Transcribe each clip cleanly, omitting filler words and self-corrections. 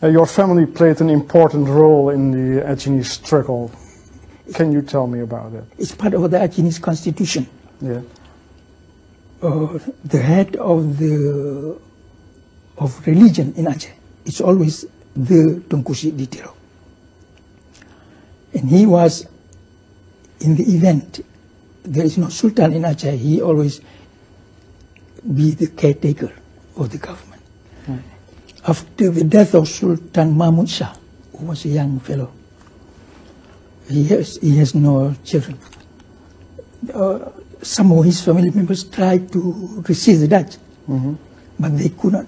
Your family played an important role in the Aceh struggle. Can you tell me about it? It's part of the Aceh constitution. Yeah. The head of religion in Aceh is always the Tunku Ditiro. And he was in the event. There is no sultan in Aceh. He always be the caretaker of the government. After the death of Sultan Mahmud Shah, who was a young fellow, he has no children. Some of his family members tried to resist the Dutch, but they could not.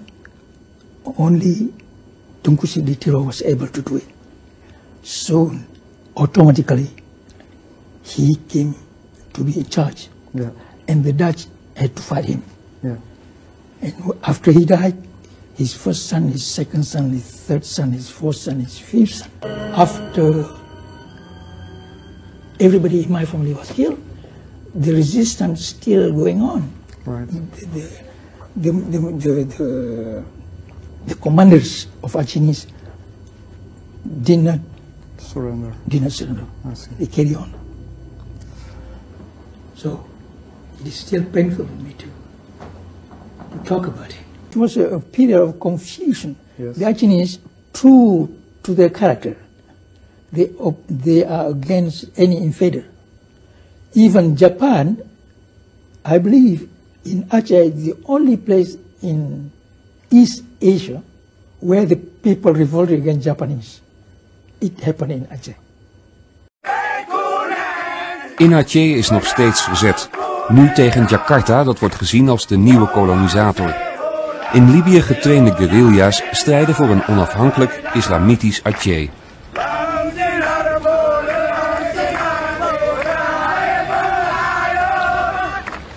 Only Tunku Ditiro was able to do it. So automatically, he came to be in charge, and the Dutch had to fight him. Yeah. And after he died, his first son, his second son, his third son, his fourth son, his fifth son. After everybody in my family was killed, the resistance still going on. Right. The commanders of Aceh did not surrender. I see. They carry on. So it is still painful for me to talk about it. It was a period of confusion. Yes. The Aceh, true to their character, they are against any invader. Even Japan, I believe, in Aceh is the only place in East Asia where the people revolted against Japanese. It happened in Aceh. In Aceh is nog steeds verzet. Nu tegen Jakarta, dat wordt gezien als de nieuwe kolonisator. In Libië getrainde guerrilla's strijden voor een onafhankelijk islamitisch Aceh.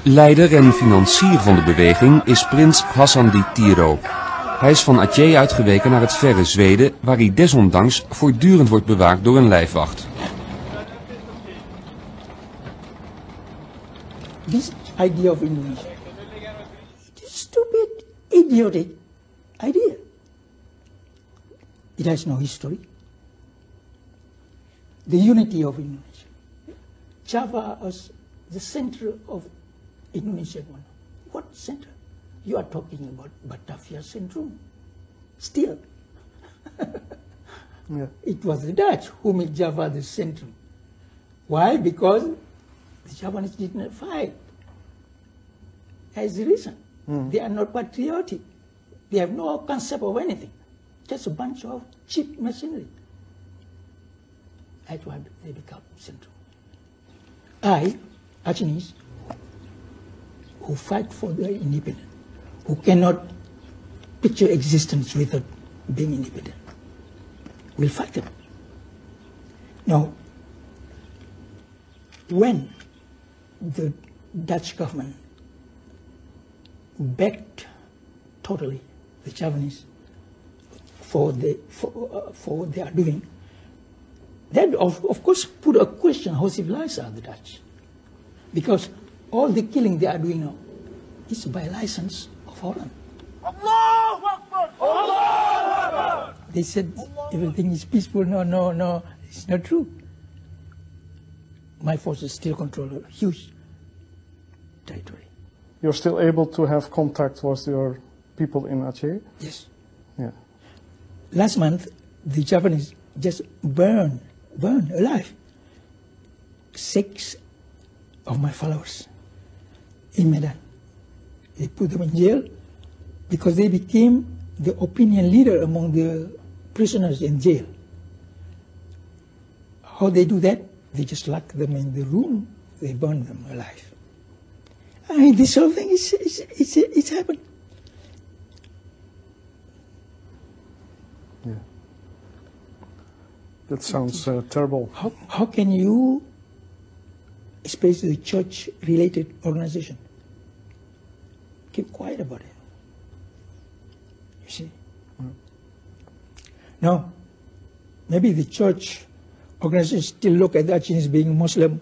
Leider en financier van de beweging is prins Hasan Ditiro. Hij is van Aceh uitgeweken naar het verre Zweden, waar hij desondanks voortdurend wordt bewaakt door een lijfwacht. This idea of Indonesia, it is stupid, idiotic idea. It has no history. The unity of Indonesia. Java as the center of Indonesia. What center? You are talking about Batavia Syndrome. Still. Yeah. It was the Dutch who made Java the center. Why? Because the Japanese did not fight. As the reason. They are not patriotic. They have no concept of anything. Just a bunch of cheap machinery. That's why they become central. Aceh, who fight for their independence, who cannot picture existence without being independent, will fight them. Now, when the Dutch government backed totally the Japanese for what they are doing, that of course put a question how civilized are the Dutch, because all the killing they are doing now is by license of foreign. They said everything is peaceful. No, it's not true. My forces still control a huge territory. You're still able to have contact with your people in Aceh? Yes. Yeah. Last month, the Japanese just burned alive 6 of my followers in Medan. They put them in jail because they became the opinion leader among the prisoners in jail. How they do that? They just lock them in the room. They burn them alive. I mean, this whole thing it's happened. Yeah. That sounds terrible. How can you, especially the church-related organization, keep quiet about it? You see? Now, maybe the church organization still look at the Aceh as being Muslim.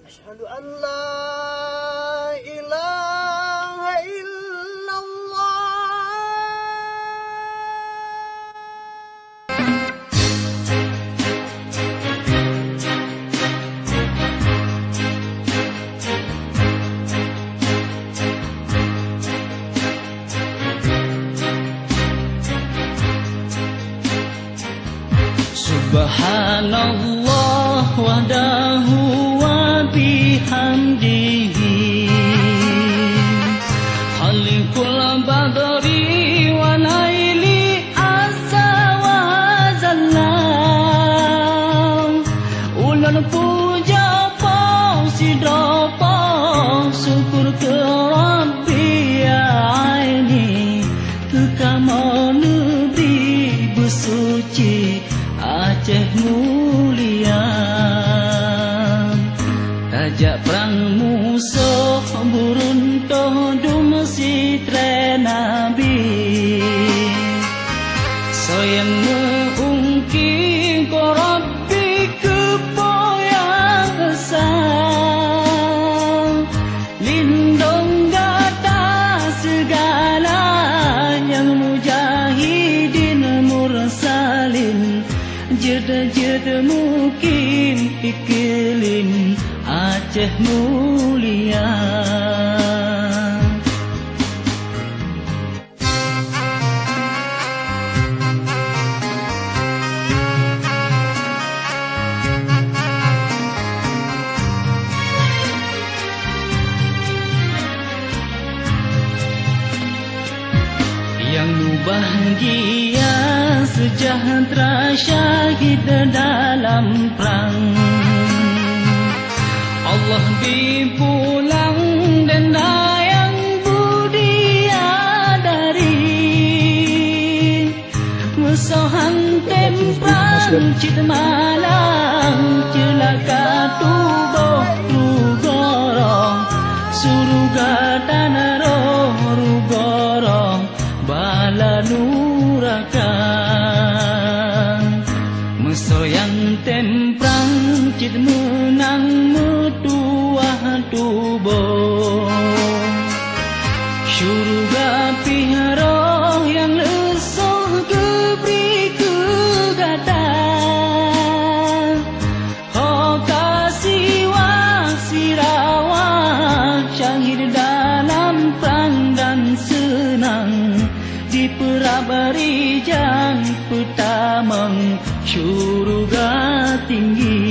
Subhanallah wahdahu wa bihamdihi Khalikul badri wa laili asa wa zallam Ulun puja pau sidopo syukur ke Rabbi aini Kekamu negeri bersuci Aceh mulia Tajak perang musuh buruntuh dum sitre nabi Soyan meungking ko Rabbi kepoyang asa Lindung gata segala yang mujahidin mursalin Jeda-jeda mukim iklim Aceh mulia Yang nu bahagia sejahtera syahid dalam perang Allah dipulang dan dayang budiadari Musuhan temprang cita malang celaka tubuh rugorong Suruga tanah roh rugorong bala nurakan Mesoyang temprang cit menang metuah tubuh Syurga piharoh yang lesuh keberi kegata Oh kasih wasirawah syahid dalam perang dan senang Di perabari jang pertama syurga tinggi